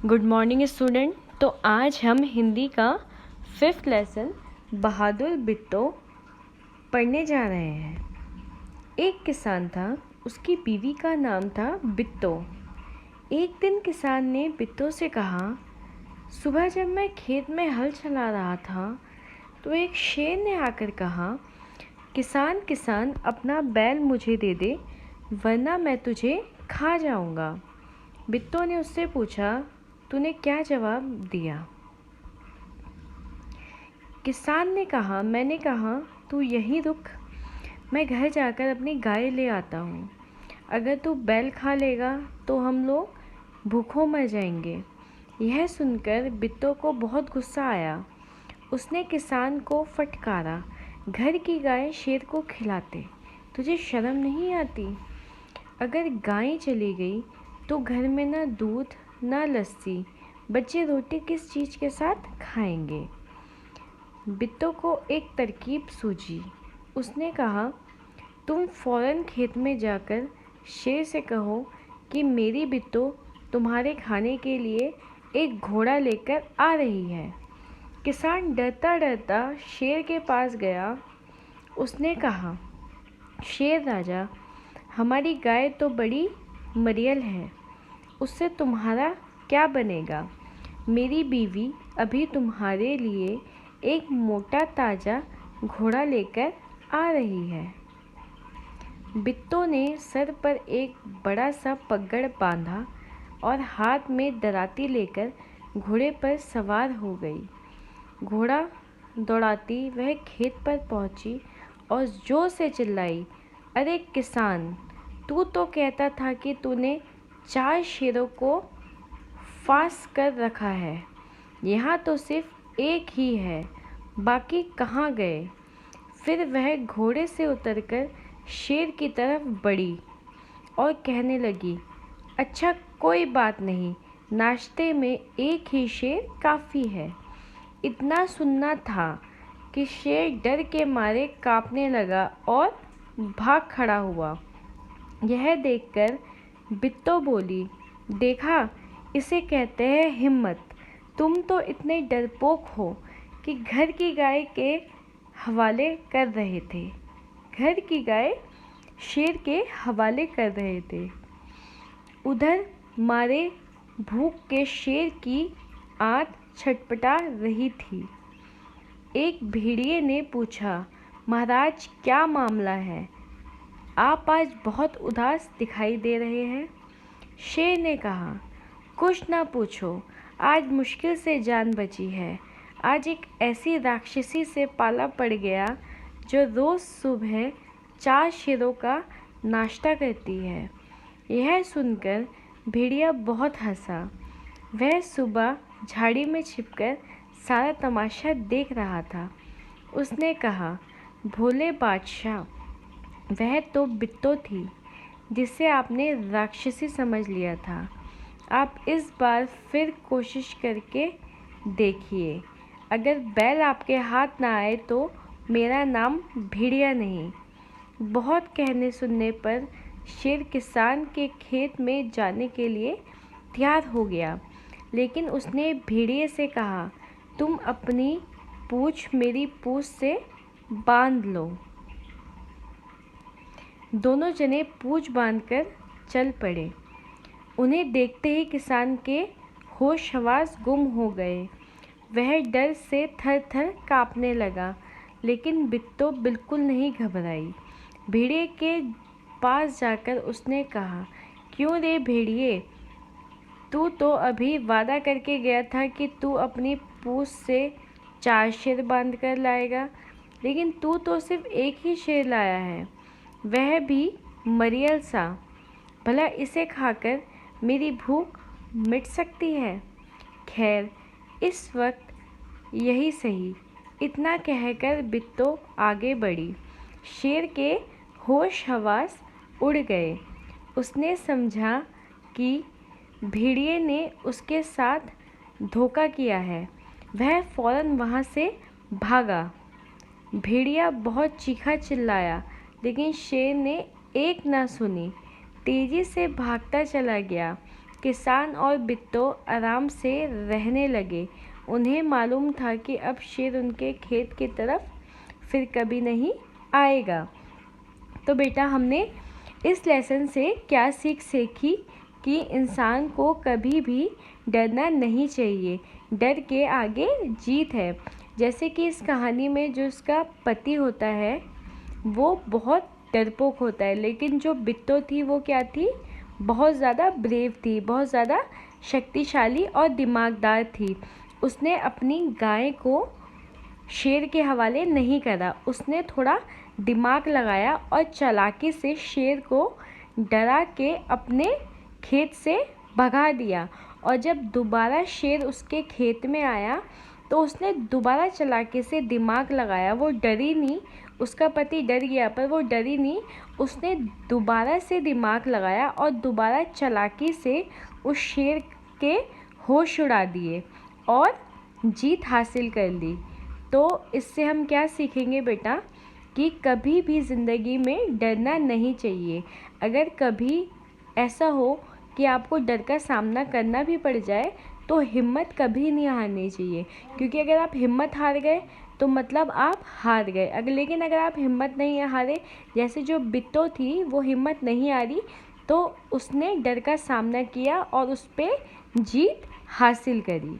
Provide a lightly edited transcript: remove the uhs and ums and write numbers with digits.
Good morning student. तो आज हम हिंदी का 5th लेसन बहादुर बिट्टो पढ़ने जा रहे हैं। एक किसान था, उसकी बीवी का नाम था बिट्टो। एक दिन किसान ने बिट्टो से कहा, सुबह जब मैं खेत में हल चला रहा था तो एक शेर ने आकर कहा, किसान किसान अपना बैल मुझे दे दे वरना मैं तुझे खा जाऊंगा। बिट्टो ने उससे पूछा, तूने क्या जवाब दिया? किसान ने कहा, मैंने कहा तू यहीं रुक, मैं घर जाकर अपनी गाय ले आता हूँ। अगर तू बैल खा लेगा तो हम लोग भूखों मर जाएंगे। यह सुनकर बिट्टो को बहुत गुस्सा आया। उसने किसान को फटकारा, घर की गाय शेर को खिलाते, तुझे शर्म नहीं आती? अगर गाय चली गई तो घर में ना दूध ना लस्सी, बच्चे रोटी किस चीज़ के साथ खाएंगे? बिट्टो को एक तरकीब सूझी। उसने कहा, तुम फौरन खेत में जाकर शेर से कहो कि मेरी बिट्टो तुम्हारे खाने के लिए एक घोड़ा लेकर आ रही है। किसान डरता डरता शेर के पास गया। उसने कहा, शेर राजा, हमारी गाय तो बड़ी मरियल है, उससे तुम्हारा क्या बनेगा? मेरी बीवी अभी तुम्हारे लिए एक मोटा ताज़ा घोड़ा लेकर आ रही है। बिट्टो ने सर पर एक बड़ा सा पगड़ बांधा और हाथ में दराती लेकर घोड़े पर सवार हो गई। घोड़ा दौड़ाती वह खेत पर पहुंची और जोर से चिल्लाई, अरे किसान, तू तो कहता था कि तूने 4 शेरों को फांस कर रखा है, यहाँ तो सिर्फ एक ही है, बाकी कहाँ गए? फिर वह घोड़े से उतरकर शेर की तरफ बढ़ी और कहने लगी, अच्छा कोई बात नहीं, नाश्ते में एक ही शेर काफ़ी है। इतना सुनना था कि शेर डर के मारे कांपने लगा और भाग खड़ा हुआ। यह देखकर बिट्टो बोली, देखा, इसे कहते हैं हिम्मत। तुम तो इतने डरपोक हो कि घर की गाय के हवाले कर रहे थे। घर की गाय शेर के हवाले कर रहे थे। उधर मारे भूख के शेर की आंत छटपटा रही थी। एक भेड़िए ने पूछा, महाराज क्या मामला है? आप आज बहुत उदास दिखाई दे रहे हैं। शेर ने कहा, कुछ ना पूछो, आज मुश्किल से जान बची है। आज एक ऐसी राक्षसी से पाला पड़ गया जो रोज़ सुबह 4 शेरों का नाश्ता करती है। यह सुनकर भेड़िया बहुत हंसा। वह सुबह झाड़ी में छिपकर सारा तमाशा देख रहा था। उसने कहा, भोले बादशाह, वह तो बिट्टो थी जिसे आपने राक्षसी समझ लिया था। आप इस बार फिर कोशिश करके देखिए। अगर बैल आपके हाथ ना आए तो मेरा नाम भेड़िया नहीं। बहुत कहने सुनने पर शेर किसान के खेत में जाने के लिए तैयार हो गया, लेकिन उसने भेड़िए से कहा, तुम अपनी पूँछ मेरी पूँछ से बांध लो। दोनों जने पूँछ बांधकर चल पड़े। उन्हें देखते ही किसान के होश हवास गुम हो गए। वह डर से थर थर काँपने लगा, लेकिन बिट्टो बिल्कुल नहीं घबराई। भेड़िए के पास जाकर उसने कहा, क्यों रे भेड़िए, तू तो अभी वादा करके गया था कि तू अपनी पूँछ से 4 शेर बांध कर लाएगा, लेकिन तू तो सिर्फ एक ही शेर लाया है, वह भी मरियल सा। भला इसे खाकर मेरी भूख मिट सकती है? खैर, इस वक्त यही सही। इतना कहकर बिट्टो आगे बढ़ी। शेर के होश हवास उड़ गए। उसने समझा कि भेड़िए ने उसके साथ धोखा किया है। वह फौरन वहाँ से भागा। भेड़िया बहुत चीखा चिल्लाया, लेकिन शेर ने एक ना सुनी। तेज़ी से भागता चला गया। किसान और बिट्टो आराम से रहने लगे। उन्हें मालूम था कि अब शेर उनके खेत की तरफ फिर कभी नहीं आएगा। तो बेटा हमने इस लेसन से क्या सीखी कि इंसान को कभी भी डरना नहीं चाहिए, डर के आगे जीत है। जैसे कि इस कहानी में जो उसका पति होता है वो बहुत डरपोक होता है, लेकिन जो बिट्टो थी वो क्या थी, बहुत ज़्यादा ब्रेव थी, बहुत ज़्यादा शक्तिशाली और दिमागदार थी। उसने अपनी गाय को शेर के हवाले नहीं करा, उसने थोड़ा दिमाग लगाया और चालाकी से शेर को डरा के अपने खेत से भगा दिया। और जब दोबारा शेर उसके खेत में आया तो उसने दोबारा चालाकी से दिमाग लगाया। वो डरी नहीं, उसका पति डर गया पर वो डरी नहीं, उसने दोबारा से दिमाग लगाया और दोबारा चालाकी से उस शेर के होश उड़ा दिए और जीत हासिल कर ली। तो इससे हम क्या सीखेंगे बेटा कि कभी भी ज़िंदगी में डरना नहीं चाहिए। अगर कभी ऐसा हो कि आपको डर का सामना करना भी पड़ जाए तो हिम्मत कभी नहीं हारनी चाहिए, क्योंकि अगर आप हिम्मत हार गए तो मतलब आप हार गए। लेकिन अगर आप हिम्मत नहीं हारे, जैसे जो बिट्टो थी वो हिम्मत नहीं हारी, तो उसने डर का सामना किया और उस पर जीत हासिल करी।